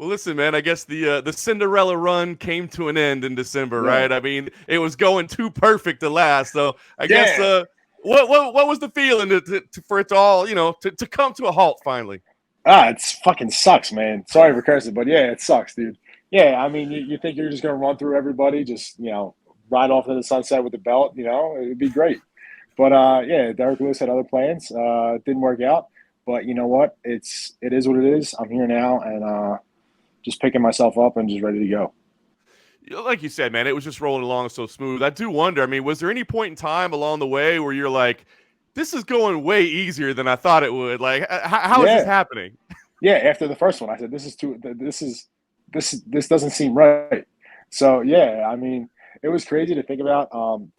Well, listen, man. I guess the Cinderella run came to an end in December, Yeah. right? I mean, it was going too perfect to last. So I guess Yeah. what was the feeling for it to all to come to a halt finally? It's fucking sucks, man. Sorry for cursing, but yeah, it sucks, dude. Yeah, I mean, you think you're just gonna run through everybody, just ride off to the sunset with the belt, it'd be great. But yeah, Derek Lewis had other plans. It didn't work out. But you know what? It is what it is. I'm here now, and just picking myself up and just ready to go. Like you said, man, it was just rolling along so smooth. I do wonder. I mean, was there any point in time along the way where you're like, "This is going way easier than I thought it would"? Like, how is this Yeah, happening? yeah. After the first one, I said, "This is too. This doesn't seem right." So yeah, I mean, it was crazy to think about.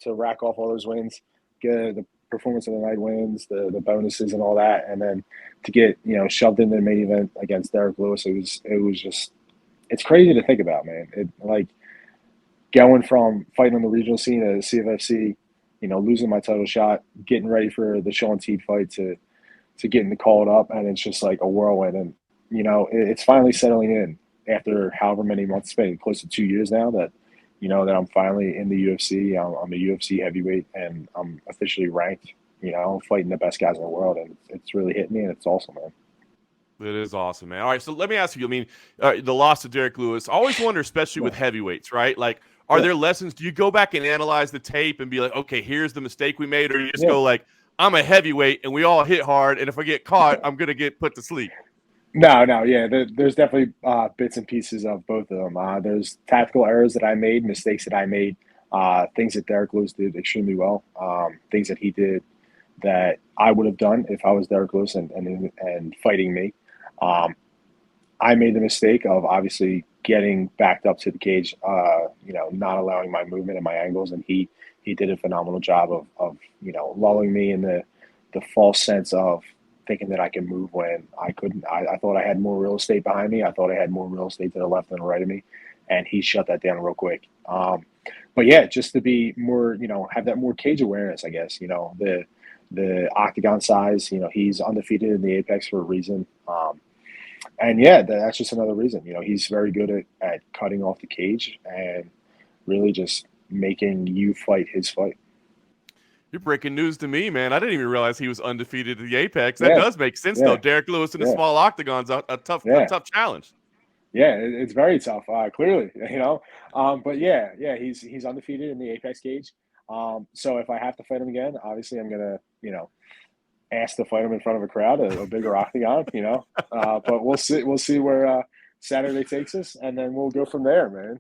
To rack off all those wins, get the performance of the night wins, the bonuses and all that, and then to get shoved into the main event against Derek Lewis. It was just it's crazy to think about, man. It like going from fighting on the regional scene at CFFC, losing my title shot, getting ready for the Sean Teed fight to getting called up, and it's just like a whirlwind. And it's finally settling in after however many months. It's been close to 2 years now that that I'm finally in the UFC. I'm a UFC heavyweight, and I'm officially ranked. Fighting the best guys in the world, and it's really hit me, and it's awesome, man. It is awesome, man. All right, so let me ask you. I mean, the loss to Derek Lewis. I always wonder, especially with Yeah, heavyweights, right? Like, are yeah, there lessons? Do you go back and analyze the tape and be like, okay, here's the mistake we made, or you just yeah. go like, I'm a heavyweight and we all hit hard, and if I get caught, I'm gonna get put to sleep. No, no, yeah. There's definitely bits and pieces of both of them. There's tactical errors that I made, mistakes that I made, things that Derek Lewis did extremely well, things that he did that I would have done if I was Derek Lewis and fighting me. Um, I made the mistake of obviously getting backed up to the cage, not allowing my movement and my angles, and he did a phenomenal job of lulling me in the false sense of thinking that I can move when I couldn't. I thought I had more real estate behind me. I thought I had more real estate to the left and the right of me, and he shut that down real quick. But yeah, just to be more, have that more cage awareness, I guess. The octagon size. He's undefeated in the Apex for a reason. And yeah, that's just another reason. He's very good at cutting off the cage and really just making you fight his fight. You're breaking news to me, man. I didn't even realize he was undefeated at the Apex. That Yeah, does make sense, though. yeah, Derek Lewis in the yeah, small octagon's a yeah, tough challenge. yeah. It's very tough, clearly, But yeah, yeah, he's undefeated in the Apex cage. So if I have to fight him again, obviously I'm gonna, ask to fight him in front of a crowd, a bigger octagon, But we'll see. We'll see where Saturday takes us, and then we'll go from there, man.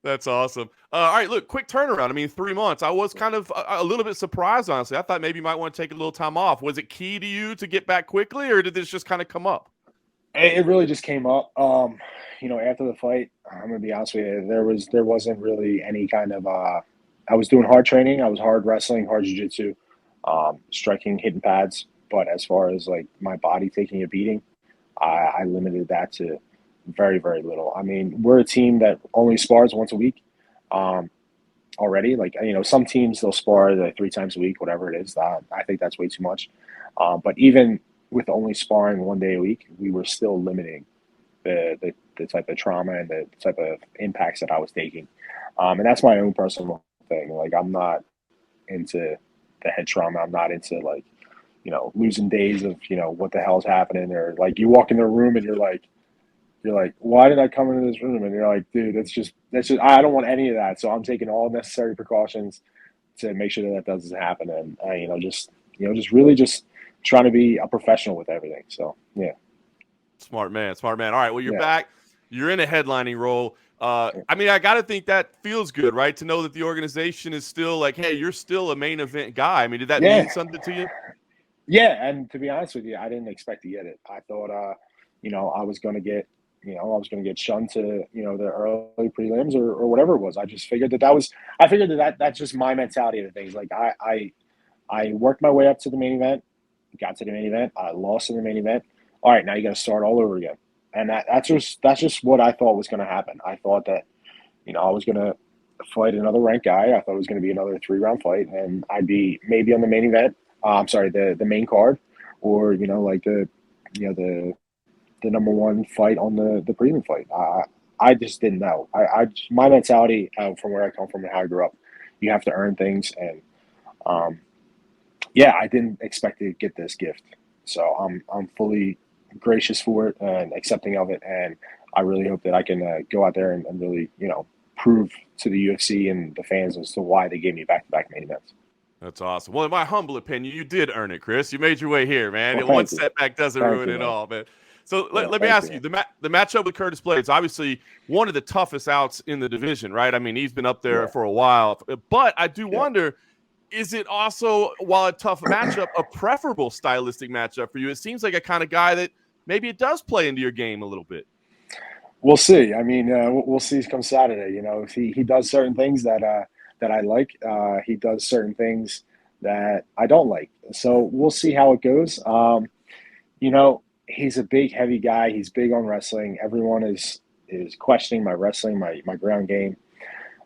That's awesome. All right, look, quick turnaround. I mean, 3 months. I was kind of a little bit surprised, honestly. I thought maybe you might want to take a little time off. Was it key to you to get back quickly, or did this just kind of come up? It really just came up. After the fight, I'm gonna be honest with you. There wasn't really any kind of. I was doing hard training. I was hard wrestling, hard jiu-jitsu, striking, hitting pads. But as far as like my body taking a beating, I limited that to very, very little. I mean, we're a team that only spars once a week. Um, Already, like some teams they'll spar like 3 times a week, whatever it is. I think that's way too much. But even with only sparring one day a week, we were still limiting the type of trauma and the type of impacts that I was taking. And that's my own personal thing. Like I'm not into the head trauma. I'm not into like losing days of what the hell's happening, or like you walk into a room and you're like, why did I come into this room? And you're like, dude, that's just I don't want any of that. So I'm taking all necessary precautions to make sure that doesn't happen. And just really just trying to be a professional with everything. So yeah, Smart man, smart man. All right, well, you're yeah, back. You're in a headlining role. yeah, I mean, I got to think that feels good, right? To know that the organization is still like, hey, you're still a main event guy. I mean, did that mean yeah. something to you? Yeah, and to be honest with you, I didn't expect to get it. I thought, I was going to get, I was going to get shunned to, the early prelims or whatever it was. I just figured I figured that's just my mentality of things. Like I worked my way up to the main event, got to the main event, I lost in the main event. All right, now you got to start all over again. And that's just what I thought was going to happen. I thought that, I was going to fight another ranked guy. I thought it was going to be another 3-round fight, and I'd be maybe on the main event. I'm sorry, the main card, or like the the number one fight on the prelim fight. I just didn't know. My mentality from where I come from and how I grew up, you have to earn things, and yeah, I didn't expect to get this gift, so I'm fully gracious for it and accepting of it, and I really hope that I can go out there and really prove to the UFC and the fans as to why they gave me back-to-back main events. That's awesome. Well, in my humble opinion, you did earn it, Chris. You made your way here, man. Well, One thank you, setback doesn't thank ruin you, it man. all, man. So Yeah, let me thank you, ask you, man. the matchup with Curtis Blaydes, obviously one of the toughest outs in the division, right? I mean, he's been up there Yeah, for a while. But I do yeah. wonder, is it also, while a tough matchup, a preferable stylistic matchup for you? It seems like a kind of guy that maybe it does play into your game a little bit. We'll see. I mean, we'll see come Saturday. If he does certain things that I like, he does certain things that I don't like. So we'll see how it goes. He's a big, heavy guy. He's big on wrestling. Everyone is questioning my wrestling, my ground game.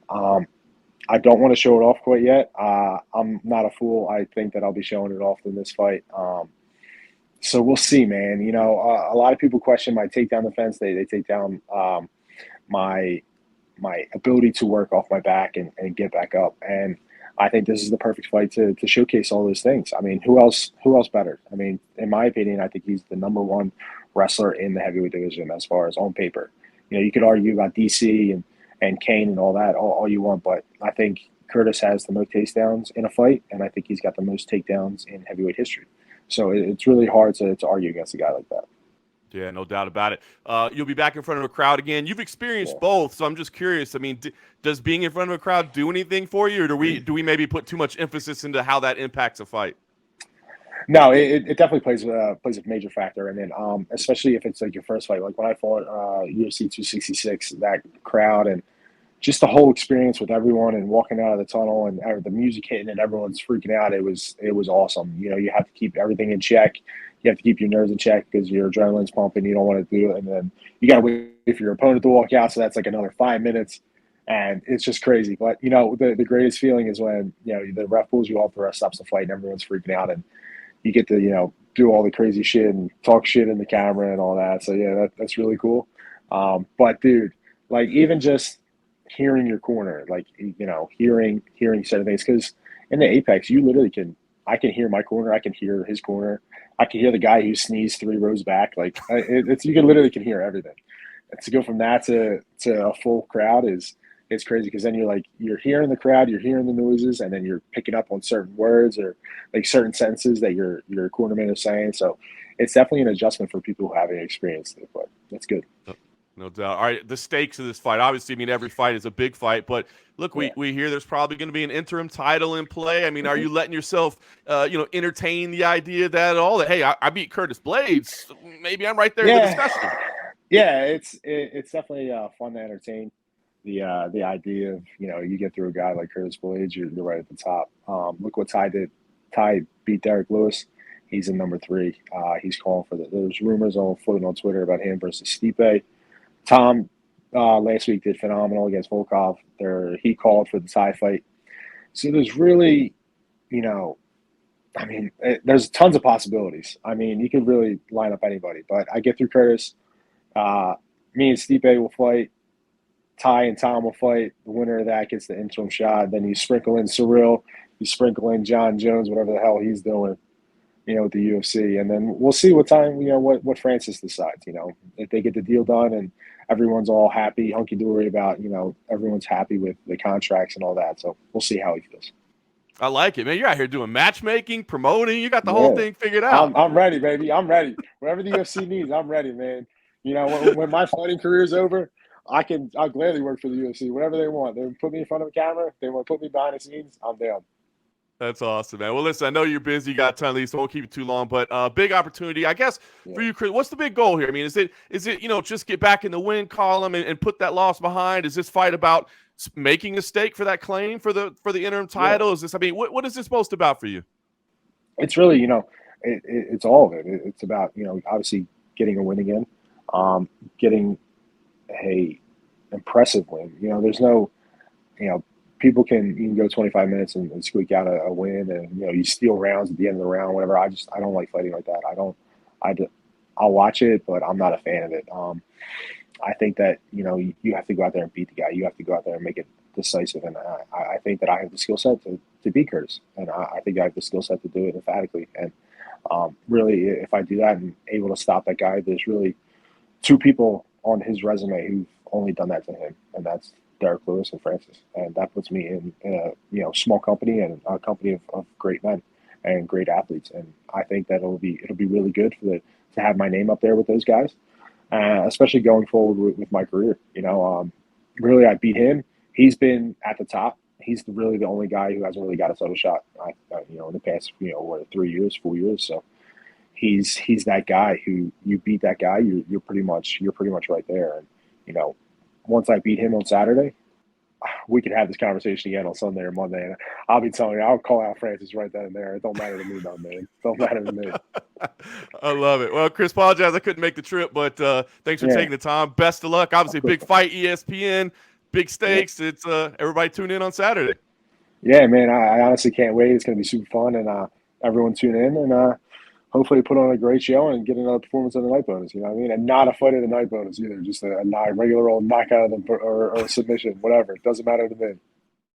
I don't want to show it off quite yet. I'm not a fool. I think that I'll be showing it off in this fight. So we'll see, man. A lot of people question my takedown defense. They take down my ability to work off my back and get back up. And I think this is the perfect fight to showcase all those things. I mean, who else better? I mean, in my opinion, I think he's the number one wrestler in the heavyweight division as far as on paper. You could argue about DC and Kane and all that all you want, but I think Curtis has the most takedowns in a fight, and I think he's got the most takedowns in heavyweight history. So it's really hard to argue against a guy like that. Yeah, no doubt about it. You'll be back in front of a crowd again. You've experienced Yeah. both, so I'm just curious. I mean, does being in front of a crowd do anything for you, or do we maybe put too much emphasis into how that impacts a fight? No, it definitely plays a major factor, and then especially if it's like your first fight, like when I fought UFC 266, that crowd and just the whole experience with everyone and walking out of the tunnel and the music hitting and everyone's freaking out. It was awesome. You have to keep everything in check. You have to keep your nerves in check because your adrenaline's pumping. You don't want to do it, and then you got to wait for your opponent to walk out. So that's like another 5 minutes, and it's just crazy. But the greatest feeling is when the ref pulls you off, the ref stops the fight, and everyone's freaking out, and you get to do all the crazy shit and talk shit in the camera and all that. So yeah, that's really cool. But dude, like even just hearing your corner, like hearing certain things, because in the Apex I can hear my corner, I can hear his corner, I can hear the guy who sneezed 3 rows back. Like you can hear everything. And to go from that to a full crowd it's crazy, because then you're hearing the crowd, you're hearing the noises, and then you're picking up on certain words or like certain sentences that your cornerman is saying. So it's definitely an adjustment for people who haven't experienced it, but that's good. No doubt. All right, the stakes of this fight. Obviously, I mean, every fight is a big fight, but look, Yeah. we hear there's probably going to be an interim title in play. I mean, are Mhm. you letting yourself, entertain the idea that at all that, hey, I beat Curtis Blaydes, maybe I'm right there in the Yeah, discussion? yeah, it's definitely fun to entertain the idea of you get through a guy like Curtis Blaydes, you're right at the top. Look what Ty did. Ty beat Derek Lewis. He's in number 3. He's calling for there's rumors floating on Twitter about him versus Stipe. Tom last week did phenomenal against Volkov. He called for the Ty fight. So there's really, there's tons of possibilities. I mean, you could really line up anybody, but I get through Curtis. Me and Stipe will fight. Ty and Tom will fight. The winner of that gets the interim shot. Then you sprinkle in Cyril, you sprinkle in John Jones, whatever the hell he's doing, with the UFC. And then we'll see what time, what Francis decides, if they get the deal done and everyone's all happy, hunky-dory about, everyone's happy with the contracts and all that. So we'll see how he feels. I like it, man. You're out here doing matchmaking, promoting. You got the whole Yeah. thing figured out. I'm ready, baby. I'm ready. Whatever the UFC needs, I'm ready, man. When my fighting career is over, I'll gladly work for the UFC. Whatever they want. They put me in front of a camera. They want to put me behind the scenes. I'm down. That's awesome, man. Well, listen, I know you're busy, you got a ton of these, so I won't keep you too long, but big opportunity, I guess, for Yeah. you, Chris. What's the big goal here? I mean, is it just get back in the win column and put that loss behind? Is this fight about making a stake for that claim for the interim title? Is this, I mean, what is this most about for you? It's really, it's all of it. It's about, obviously getting a win again, getting a impressive win. There's no, people you can go 25 minutes and squeak out a win, and you steal rounds at the end of the round, whatever. I don't like fighting like that. I'll watch it, but I'm not a fan of it. I think that, you have to go out there and beat the guy. You have to go out there and make it decisive. And I think that I have the skill set to beat Curtis. And I think I have the skill set to do it emphatically. And really, if I do that and able to stop that guy, there's really two people on his resume who've only done that to him, and that's Derek Lewis and Francis. And that puts me in a small company and a company of great men and great athletes. And I think that it'll be really good to have my name up there with those guys, especially going forward with my career. Really, I beat him. He's been at the top. He's really the only guy who hasn't really got a title shot. In the past 3 years, 4 years. So he's that guy who you beat that guy, you're pretty much right there. And once I beat him on Saturday, we can have this conversation again on Sunday or Monday, and I'll be telling you, I'll call out Francis right then and there. It don't matter to me, no, man. It don't matter to me. I love it. Well, Chris, apologize I couldn't make the trip, but thanks for taking the time. Best of luck. Obviously, big fight, ESPN, big stakes. It's everybody tune in on Saturday. Yeah, man. I honestly can't wait. It's going to be super fun, and everyone tune in, and hopefully put on a great show and get another performance of the night bonus. You know what I mean? And not a fight of the night bonus either. Just a regular old knockout or submission, whatever. It doesn't matter to me.